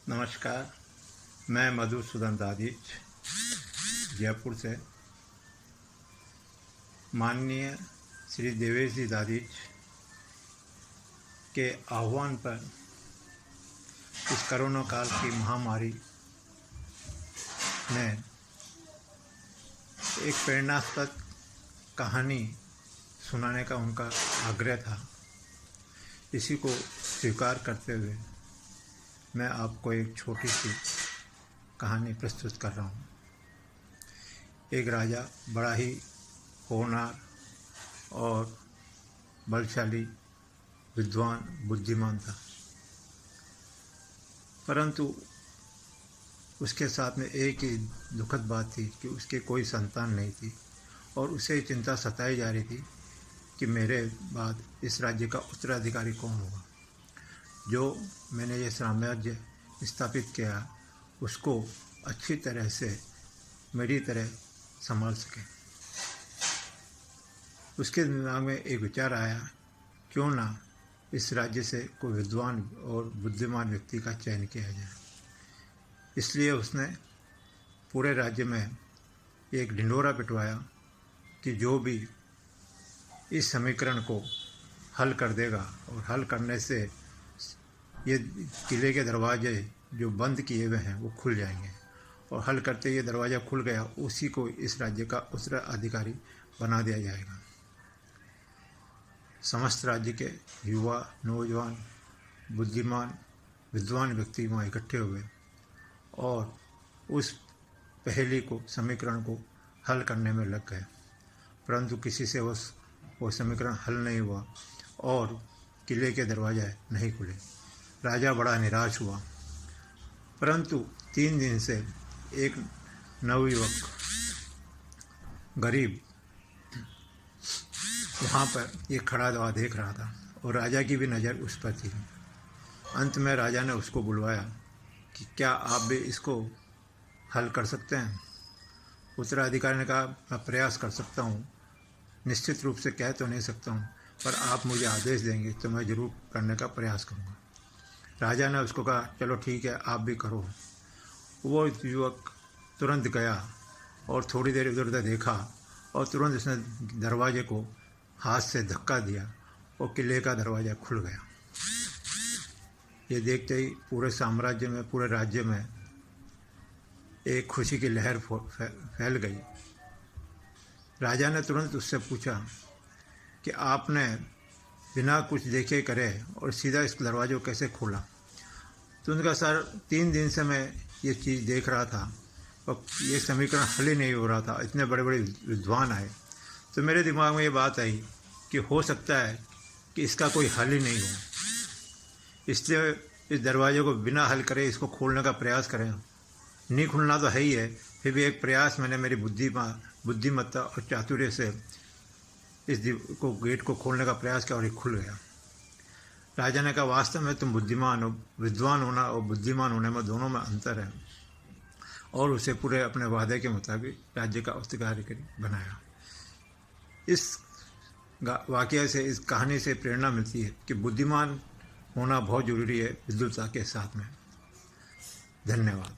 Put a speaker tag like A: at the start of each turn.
A: नमस्कार, मैं मधुसूदन दादीच जयपुर से। माननीय श्री देवेश जी दादीच के आह्वान पर इस कोरोना काल की महामारी ने एक प्रेरणास्पद कहानी सुनाने का उनका आग्रह था। इसी को स्वीकार करते हुए मैं आपको एक छोटी सी कहानी प्रस्तुत कर रहा हूँ। एक राजा बड़ा ही होनहार और बलशाली, विद्वान, बुद्धिमान था, परंतु उसके साथ में एक ही दुखद बात थी कि उसके कोई संतान नहीं थी और उसे चिंता सताई जा रही थी कि मेरे बाद इस राज्य का उत्तराधिकारी कौन होगा, जो मैंने ये साम्राज्य स्थापित किया उसको अच्छी तरह से मेरी तरह संभाल सके। उसके दिमाग में एक विचार आया, क्यों ना इस राज्य से कोई विद्वान और बुद्धिमान व्यक्ति का चयन किया जाए। इसलिए उसने पूरे राज्य में एक ढिंढोरा पिटवाया कि जो भी इस समीकरण को हल कर देगा, और हल करने से ये किले के दरवाजे जो बंद किए हुए हैं वो खुल जाएंगे, और हल करते ये दरवाज़ा खुल गया, उसी को इस राज्य का उत्तराधिकारी बना दिया जाएगा। समस्त राज्य के युवा, नौजवान, बुद्धिमान, विद्वान व्यक्ति वहाँ इकट्ठे हुए और उस पहेली को, समीकरण को हल करने में लग गए, परंतु किसी से वो समीकरण हल नहीं हुआ और किले के दरवाजे नहीं खुले। राजा बड़ा निराश हुआ, परंतु 3 दिन से एक नवयुवक गरीब वहाँ पर ये खड़ा दवा देख रहा था और राजा की भी नज़र उस पर थी। अंत में राजा ने उसको बुलवाया कि क्या आप भी इसको हल कर सकते हैं। उत्तराधिकारी ने कहा, मैं प्रयास कर सकता हूँ, निश्चित रूप से कह तो नहीं सकता हूँ, पर आप मुझे आदेश देंगे तो मैं ज़रूर करने का प्रयास करूँगा। राजा ने उसको कहा, चलो ठीक है, आप भी करो। वो युवक तुरंत गया और थोड़ी देर इधर उधर देखा और तुरंत उसने दरवाजे को हाथ से धक्का दिया और किले का दरवाज़ा खुल गया। ये देखते ही पूरे साम्राज्य में, पूरे राज्य में एक खुशी की लहर फैल गई। राजा ने तुरंत उससे पूछा कि आपने बिना कुछ देखे करे और सीधा इस दरवाजे को कैसे खोला। तो उनका सर, 3 दिन से मैं ये चीज़ देख रहा था और ये समीकरण हल ही नहीं हो रहा था। इतने बड़े बड़े विद्वान आए तो मेरे दिमाग में ये बात आई कि हो सकता है कि इसका कोई हल ही नहीं हो, इसलिए इस दरवाजे को बिना हल करे इसको खोलने का प्रयास करें। नहीं खुलना तो है ही है, फिर भी एक प्रयास मैंने मेरी बुद्धिमत्ता और चातुर्य से इस गेट को खोलने का प्रयास किया और ये खुल गया। राजा ने कहा, वास्तव में तुम बुद्धिमान हो। विद्वान होना और बुद्धिमान होने में दोनों में अंतर है, और उसे पूरे अपने वादे के मुताबिक राज्य का उत्तराधिकारी बनाया। इस वाक़ये से, इस कहानी से प्रेरणा मिलती है कि बुद्धिमान होना बहुत ज़रूरी है विद्वता के साथ में। धन्यवाद।